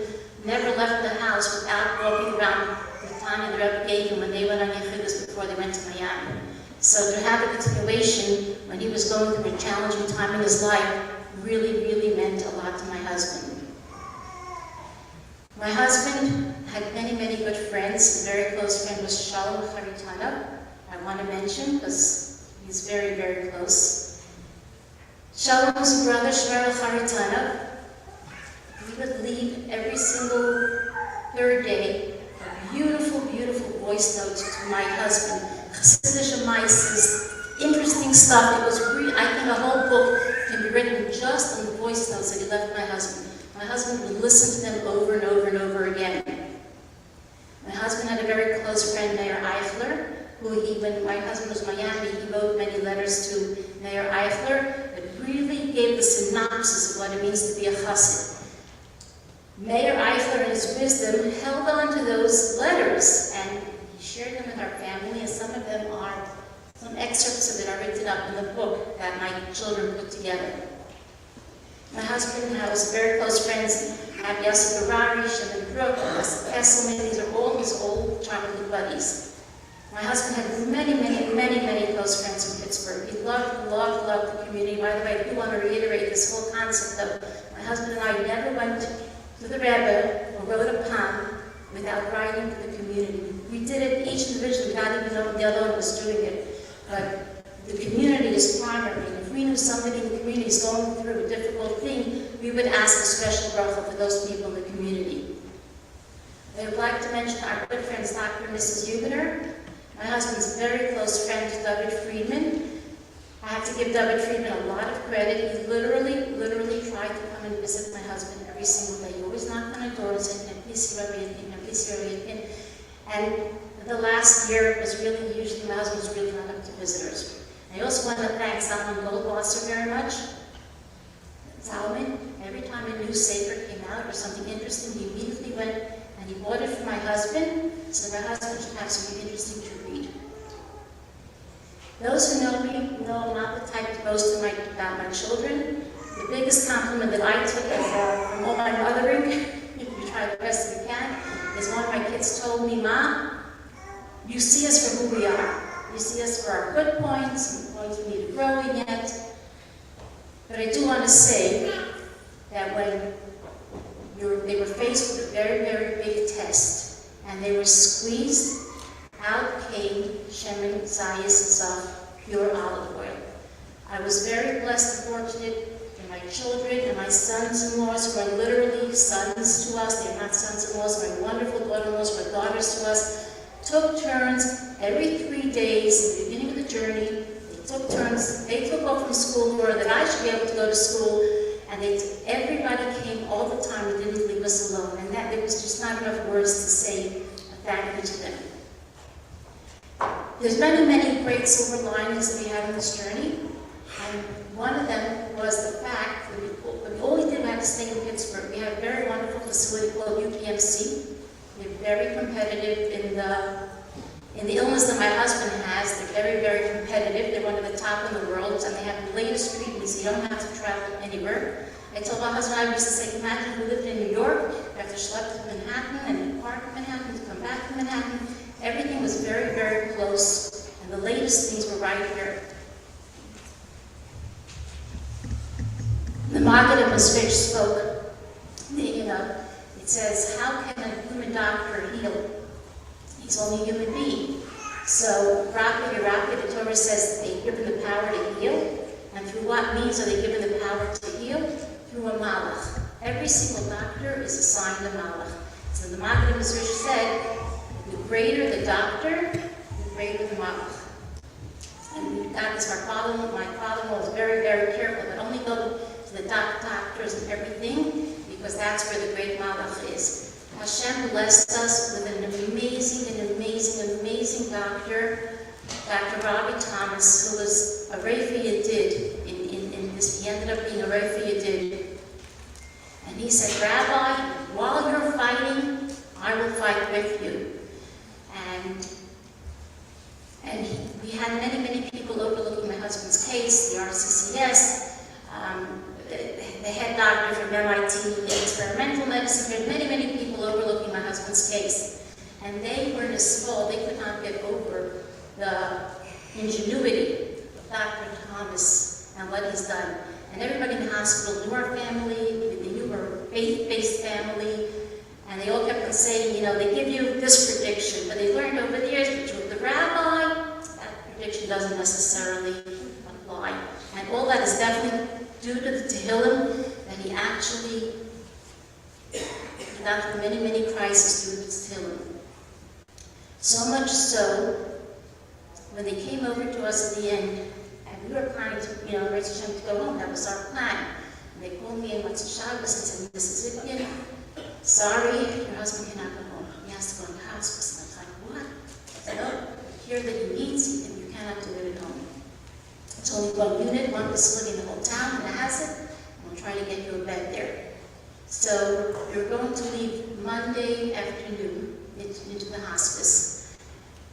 never left the house without walking around the Tanya the Rebbe gave him when they went on Yechidus before they went to Miami. So to have a continuation when he was going through a challenging time in his life really, really meant a lot to my husband. My husband had many, many good friends. A very close friend was Shalom Charitana, I want to mention because he's very, very close. Shalom's brother, Shmerel Charitana, we would leave every single third day a beautiful, beautiful voice note to my husband. Chassidish Amaisis, interesting stuff. It was I think a whole book can be written just on the voice notes that he left my husband. My husband would listen to them over and over and over again. My husband had a very close friend, Mayor Eichler, who when my husband was in Miami, he wrote many letters to Mayor Eichler that really gave the synopsis of what it means to be a chassid. Mayor Eichler, in his wisdom, held on to those letters, and he shared them with our family, and some excerpts of it are written up in the book that my children put together. My husband and I was very close friends. I have Yosef Harari, Shimon Brook, Yosef Kesselman. These are all his old childhood buddies. My husband had many, many, many, many close friends in Pittsburgh. He loved the community. By the way, I do want to reiterate this whole concept of my husband and I never went to the Rebbe or wrote a poem without writing to the community. We did it each individually, not even though the other one was doing it. But the community is primary. If we knew somebody in the community is going through a difficult thing, we would ask a special bracha for those people in the community. I would like to mention our good friends, Dr. and Mrs. Hubener. My husband's very close friend, David Friedman. I have to give David Friedman a lot of credit. He literally tried to come and visit my husband every single day. He always knocked on the door and said, please see Rabbi Itkin. And the last year was really, usually my husband was really not up to visitors. I also want to thank Salman Goldwasser very much. Salman, every time a new sefer came out or something interesting, he immediately went and he bought it for my husband, so my husband should have something interesting to read. Those who know me know I'm not the type to boast about my children. The biggest compliment that I took from all my mothering, if you try the best that you can, is one of my kids told me, Ma, you see us for who we are. You see us for our good points and the points we need to grow in yet. But I do want to say that when they were faced with a very, very big test and they were squeezed, out came Shemin Zayis Zaf, pure olive oil. I was very blessed and fortunate that my children and my sons-in-laws who are literally sons to us, they're not sons-in-laws, my wonderful daughter-in-laws were daughters to us, took turns every 3 days at the beginning of the journey. They took turns. They took off from school in order that I should be able to go to school. And everybody came all the time and didn't leave us alone. And that there was just not enough words to say a thank you to them. There's many, many great silver linings that we had on this journey. And one of them was the fact that we only did have to stay in Pittsburgh. We have a very wonderful facility called UPMC. They're very competitive in the illness that my husband has. They're very, very competitive. They're one of the top in the world, and they have the latest treatments. You don't have to travel anywhere. I told my husband, I used to say, imagine if we lived in New York, you have to schlep to Manhattan and then park in Manhattan to come back to Manhattan. Everything was very, very close, and the latest things were right here. The Market of Mosfich spoke, it says, how can a human doctor heal? He's only a human being. So, the Torah says they're given the power to heal. And through what means are they given the power to heal? Through a malach. Every single doctor is assigned a malach. So the Maggid Mizrahi said, the greater the doctor, the greater the malach. And we got this, my father-in-law was very, very careful, but only go to the doctors and everything, because that's where the great malach is. Hashem blessed us with an amazing doctor, Dr. Rabbi Thomas, who was a Refa Yedid in this. He ended up being a Refa Yedid. And he said, Rabbi, while you're fighting, I will fight with you. And we had many people overlooking my husband's case, the RCCS, the head doctor from MIT, experimental medicine. We had many people overlooking my husband's case. And they were in a small, they could not get over the ingenuity of Dr. Thomas and what he's done. And everybody in the hospital knew our family, they knew our faith-based family, and they all kept on saying, they give you this prediction, but they learned over the years, but with the rabbi, that prediction doesn't necessarily apply. And all that is definitely due to the Tehillim that he actually got through many crises through the Tehillim. So much so, when they came over to us at the end, and we were planning to, to go home, that was our plan. And they called me in Motzei Shabbos and said, Mrs. Itkin, sorry, your husband cannot go home. He has to go in the hospice. And I was like, what? I said, no, here that he needs, and you cannot do it at home. It's only one unit, one facility in the whole town that has it, and we'll try to get you a bed there. So you're going to leave Monday afternoon into the hospice.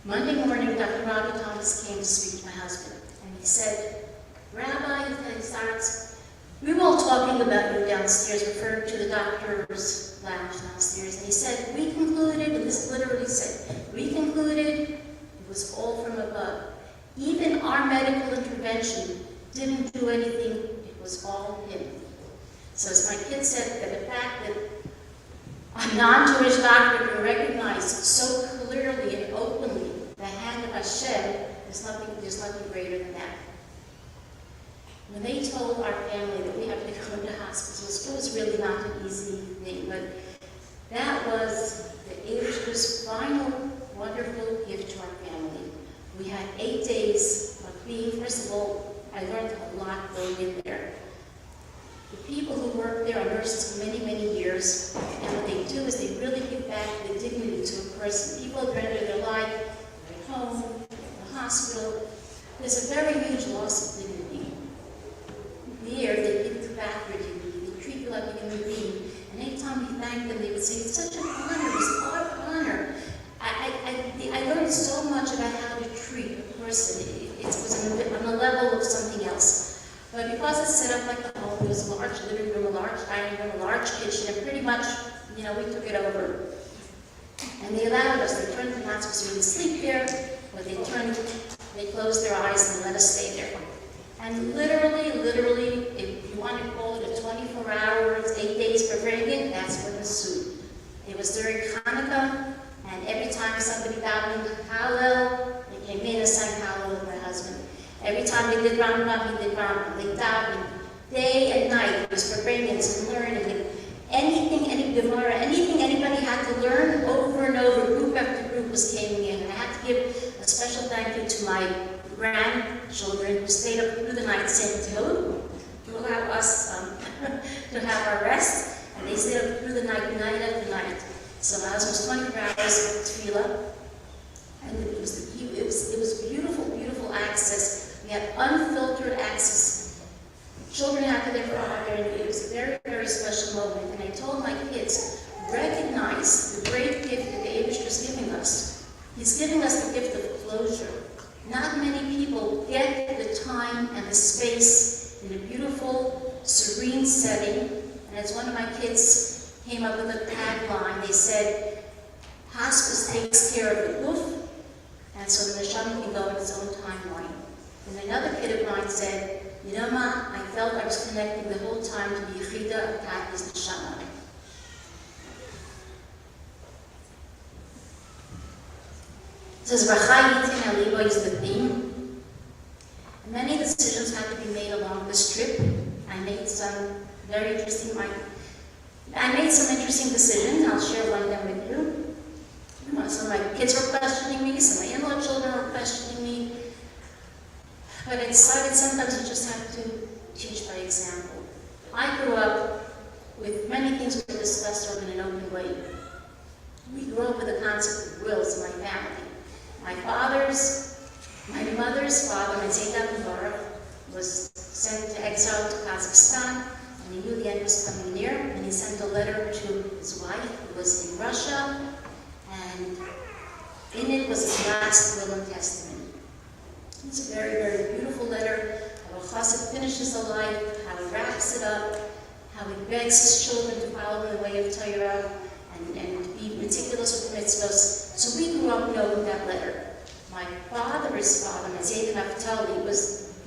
Monday morning, Dr. Rabbi Thomas came to speak to my husband, and he said, Rabbi, he starts, we were all talking about you downstairs, referring to the doctor's lounge downstairs, and he said, we concluded, and this literally said, we concluded it was all from above. Even our medical intervention didn't do anything, it was all him. So as my kid said, that the fact that a non-Jewish doctor can recognize so clearly and openly the hand of Hashem, there's nothing greater than that. When they told our family that we have to go into hospitals, it was really not an easy thing, but that was the Eibishter's final wonderful gift to our family. We had 8 days of being, first of all, I learned a lot going in there. The people who work there are nurses for many years, and what they do is they really give back the dignity to a person. People at the end of their life, they're at home, in the hospital. There's a very huge loss of dignity. There, they give back their dignity. They treat you like a human being. And anytime we thank them, they would say, it's such an honor, it's our honor. I learned so much about how to treat a person. It was on the level of something else. But because it's set up like a home, there was a large living room, a large dining room, a large kitchen, and pretty much, we took it over. And they allowed us, they turned the hospice room to sleep there, or they closed their eyes and let us stay there. And literally, if you want to call it a 24 hours, 8 days Farbrengen, that's what ensued. It was during Hanukkah, and every time somebody davened Hallel, they came in and sang Hallel with my husband. Every time they did Rambam, he did Rambam. They davened day and night. It was Farbrengens and learning. And anything, any Gemara, anything anybody had to learn over and over, group after group was coming in. And I had to give a special thank you to my grandchildren who stayed up through the night saying to allow us to have our rest. And they stayed up through the night after night. So my husband was 24 hours of tefillah, and it was beautiful access. We had unfiltered access. Children had to their father, and it was a very special moment. And I told my kids, recognize the great gift that the Eibishter is giving us. He's giving us the gift of closure. Not many people get the time and the space in a beautiful, serene setting. And as one of my kids came up with a tagline, they said, hospice takes care of the roof, and so the neshama can go in its own timeline. And another kid of mine said, Ma, I felt I was connecting the whole time to the Yechida of Tati's neshama. It says, Rachai Yitin Alibo is the theme. Many decisions had to be made along this trip. I made some interesting decisions. I'll share one of them with my kids were questioning me, some of my in-law children were questioning me. But I decided sometimes you just have to teach by example. I grew up with many things we discussed in an open way. We grew up with the concept of wills in my family. My mother's father, Mendel, was sent to exile to Kazakhstan, and he knew the end was coming near, and he sent a letter to his wife, who was in Russia, and in it was his last will and testament. It's a very, very beautiful letter, how a chassid finishes a life, how he wraps it up, how he begs his children to follow in the way of Torah, and be meticulous with mitzvahs. So we grew up knowing that letter. My father's father, Mendel Naftali, was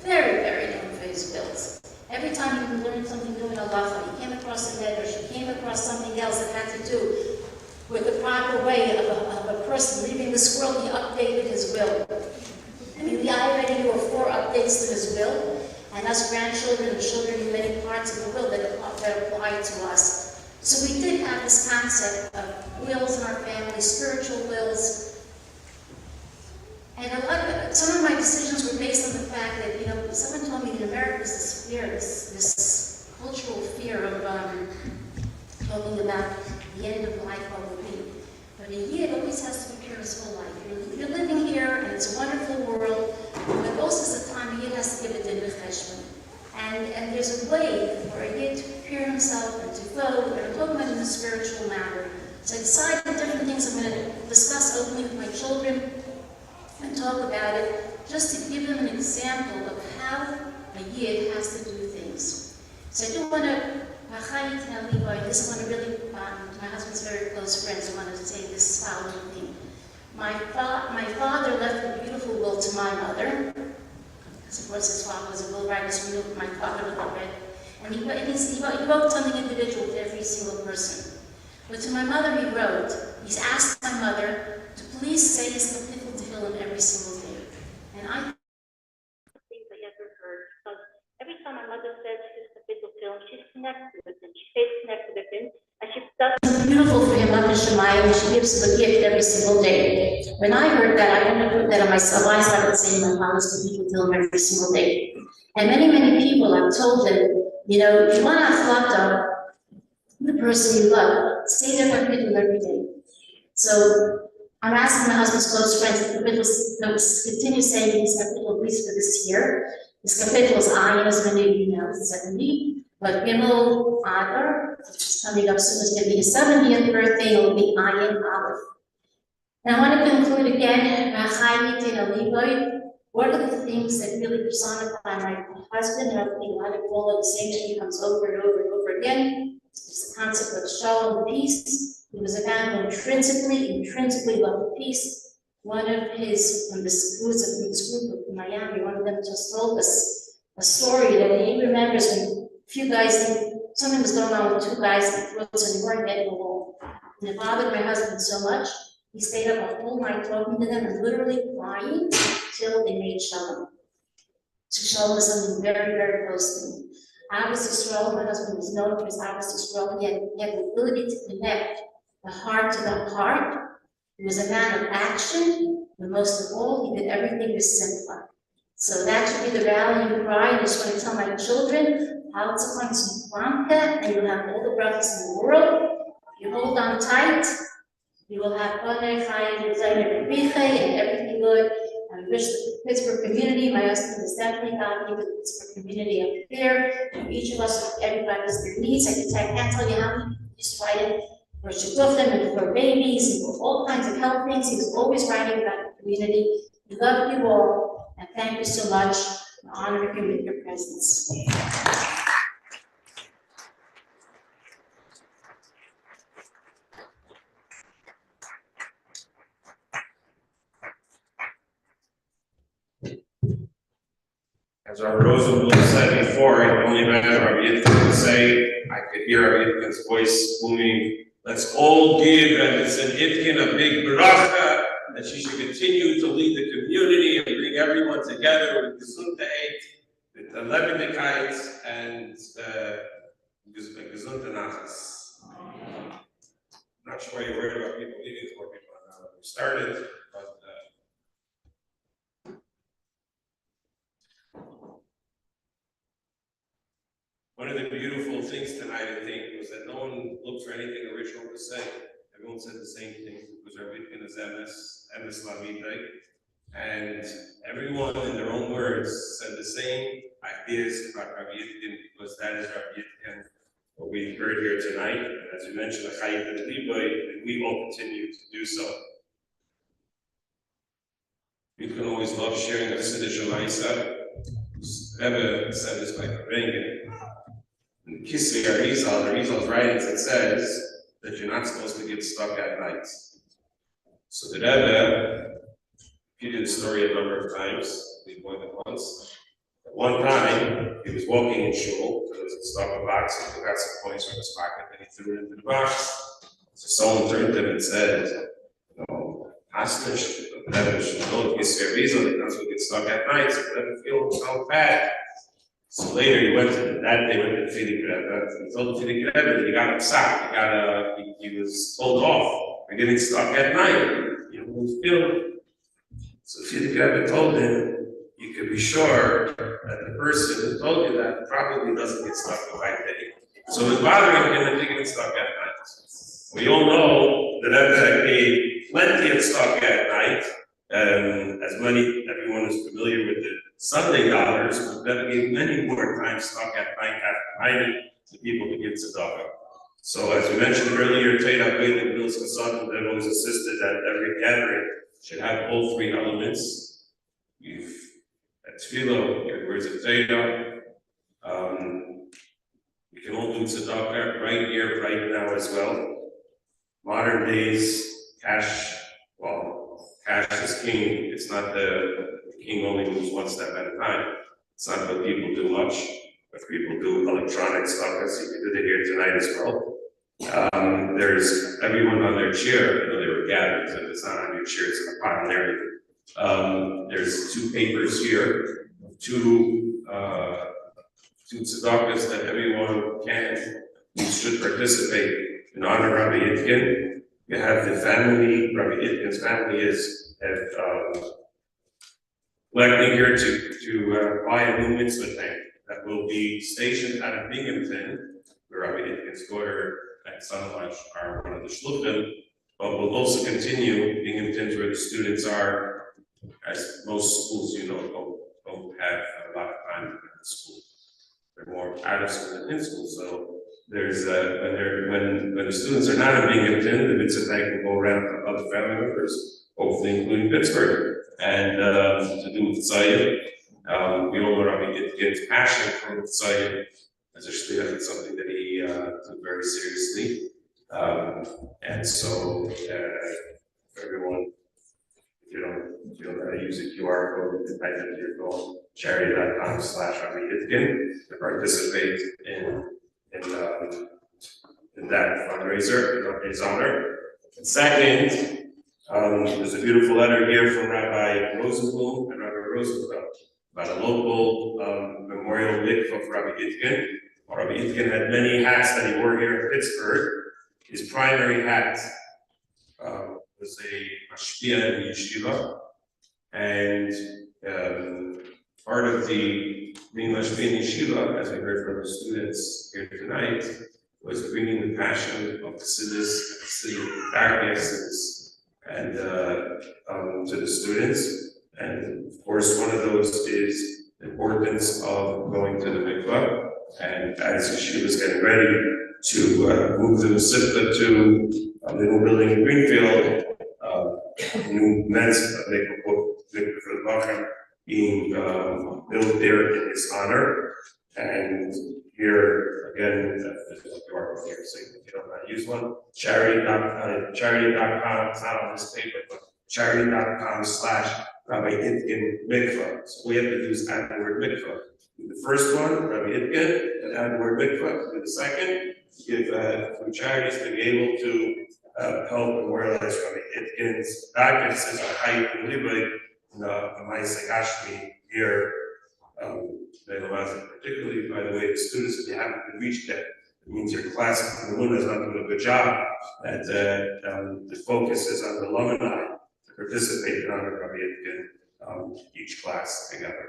very, very known for his wills. Every time he learned something new in halacha, he came across a medrash, he came across something else that had to do with the proper way of a person leaving this world, he updated his will. I mean, we already knew 4 updates to his will, and us grandchildren and children knew many parts of the will that applied to us. So we did have this concept of wills in our family, spiritual wills. And some of my decisions were based on the fact that, someone told me in America there's this fear, this cultural fear of talking about the end of life, what will be. But a Yid always has to prepare his whole life. You're living here, and it's a wonderful world, but also is a time a Yid has to give a din cheshbon. And there's a way for a Yid to prepare himself and to go, and I'm talking about in the spiritual matter. So I decided the different things I'm going to discuss openly with my children and talk about it, just to give them an example of how a Yid has to do things. So I do want to, this I want to really, my husband's very close friends, I want to say this following thing. My father left a beautiful will to my mother, because of course his father was a will writer, so we knew my father would have read. And he wrote something individual to every single person. But to my mother he wrote, he's asked my mother to please say his kapitel tehillim every single day. And I things I ever heard, because every time my mother said his kapitel tehillim, she's connected with him, she stays connected with him, and she does something beautiful for him under Shemayim, and she gives him a gift every single day. When I heard that, I wanted to put that on myself. I started saying my mother's kapitel tehillim every single day. And many, many people, I've told them, if you want to achlata, the person you love, say their kapitel every day. So I'm asking my husband's close friends that continue saying his kapitel at least for this year. His kapitel is Ayin, as many of you know, 70. But Gimel Adar, which is coming up soon, is going to be his 70th birthday. It will be Ayin Aleph. And I want to conclude again, what are the things that really personify my husband? And I think a lot of all of the same thing comes over and over and over again. It's the concept of shalom, peace. He was a man who intrinsically loved peace. One of his, from this group in Miami, one of them just told us a story that he remembers when a few guys, something was going on with 2 guys in the throats and they weren't getting along. And it bothered my husband so much, he stayed up a whole night talking to them and literally crying till they made shalom. So shalom is something very, very close to me. Abbas Yisrael, my husband was known for his Abbas Yisrael. He had the ability to connect the heart to the heart. He was a man of action, and most of all, he did everything with simcha. So that should be the rallying cry. I just want to tell my children, and you'll have all the brothers in the world. If you hold on tight, you will have Bonei, Chaim, and everything good. I wish the Pittsburgh community, my husband is definitely not in the Pittsburgh community up there. Each of us, everybody has their needs. I can't tell you how many people used to write in for shidduchim and for babies and for all kinds of health things. He was always writing about the community. We love you all, and thank you so much for honoring him with your presence. As our Rosenblum said before, it only matter Rabbi Itkin to say, I could hear Rabbi Itkin's voice booming, let's all give, and it's an Itkin, a big bracha, that she should continue to lead the community and bring everyone together with Gesundheit, with the Lebendigkeit, and Gesundheit. not sure why you're worried about people leaving, there's more people now than we started, but one of the beautiful things tonight, I think, was that no one looked for anything original to say. Everyone said the same thing. It was Rabbi Itkin is emes lamidai, and everyone in their own words said the same ideas about Rabbi Itkin, because that is Rabbi Itkin, what we heard here tonight. And as you mentioned, the Chaim and the Libai, and we all continue to do so. We can always love sharing a Siddush Alaisa. Rebbe said this by Farbrengen. In Kisri Arizal, the Arizal's writings, it says that you're not supposed to get stuck at night. So the Rebbe repeated the story a number of times, more than once. At one time, he was walking in shul, there was a stuck box, and he took out some coins from his pocket, and he threw it into the box. So someone turned to him and said, Pastor, the Rebbe should know if Kisri Arizal, that that's what gets stuck at night, so the Rebbe feels so bad. So later he went to that day went to the Fidik Rebbe. He told the Fidik Rebbe that he got sacked. He was told off for getting stuck at night. He was feeling. So the Fidik Rebbe told him, you can be sure that the person who told you that probably doesn't get stuck the right day. So it was bothering him that he get stuck at night. We all know that Rebbe gave plenty of stuck at night. Everyone is familiar with the Sunday dollars, but that gave many more times stuck at night after hiding to people to give tzedakah. So as we mentioned earlier, Teda Beilim Bills Consultant, that always insisted that every gathering should have all three elements. We've at Tefillah, your words of Teda. We can all do tzedakah right here, right now as well. Modern days, cash is king. It's not the king only moves one step at a time. It's not what people do much, but people do electronic stuff, as you did it here tonight as well. There's everyone on their chair, they were gathered, so it's not on your chair, it's in a pot and everything. There's two papers here, two tzedakahs that everyone can and should participate in honor of Rabbi Itkin. You have the family, Rabbi Itkin's family is collecting here to buy a new mitzvah tank that will be stationed out of Binghamton, where Rabbi Itkin's daughter and son-in-law are one of the shluchim, but will also continue. Binghamton's where the students are, as most schools, don't have a lot of time in school. They're more out of school than in school, so there's when the students are not in Binghamton, the mitzvah tank will go around to other family members, hopefully including Pittsburgh, and to do with Tzayim. We all know Rabbi Itkin's passion for Tzayim as a shliach. It's something that he took very seriously, and so for everyone, if you don't know how to use a QR code, you can type into your phone charity.com/Rabbi Itkin to participate in that fundraiser in his honor. And second, there's a beautiful letter here from Rabbi Rosenblum and Rabbi Rosenfeld about a local memorial mikvah for Rabbi Itkin. Rabbi Itkin had many hats that he wore here in Pittsburgh. His primary hat was a mashpia in the yeshiva, and part of the being mashpia in yeshiva, as we heard from the students here tonight, was bringing the passion of Chassidus, Chassidus, and to the students. And of course, one of those is the importance of going to the mikvah. And as yeshiva is getting ready to move the Masifta to the new building in Greenfield, new men's mikvah for the Bacham being built there in his honor. And here again, there's a QR code here, so if you don't know how to use one, charity.com, it's not on this paper, but charity.com/Rabbi Itkin mikvah. So we have to do is add the word mikvah. The first one, Rabbi Itkin, and add the word mikvah. Do the second, give through charities to be able to help memorialize Rabbi Itkin's practices of Chaim and Libai in Ma'aseh Gashmi here. Particularly, by the way, the students, if you haven't reached yet, it means your class is not doing a good job, that the focus is on the alumni to participate in honor of Rabbi Itkin, each class together.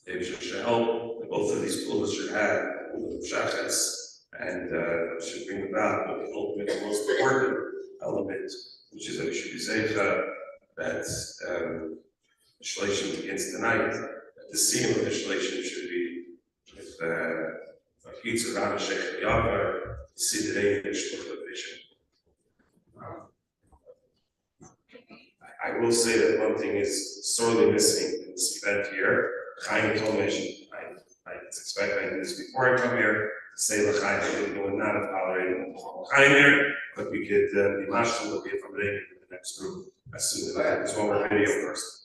They should help, both of these schools should have shachas, and should bring about the ultimate, most important element, which is that we should be safe that Shleshim begins tonight, that the scene of the Shleshim should be with pizza around Sheikh Yavar, Sidrei and Shluch. I will say that one thing is sorely missing in this event here. Chaim told me I expect I did this before I come here to say L'chaim. I would not have tolerated Chaim here, but we could be mashal, there'll be a Farbrengen in the next room as soon as I have this one more video first.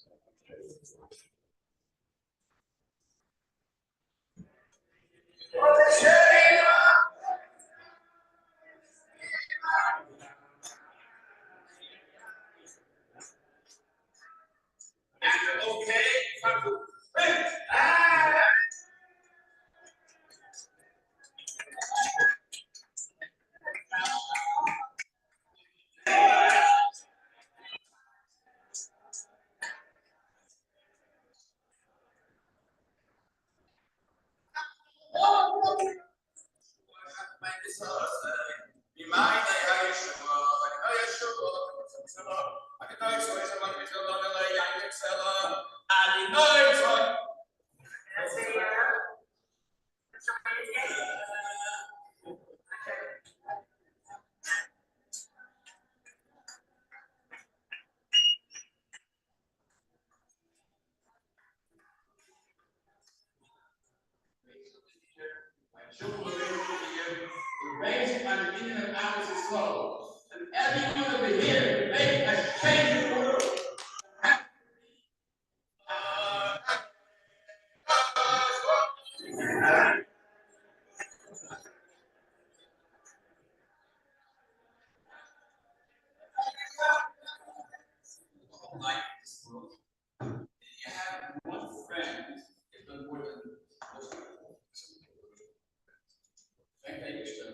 Based on the meaning of Alice's soul, and everyone over here make a change in the world. You have one friend is no more than most people. Thank you, sir.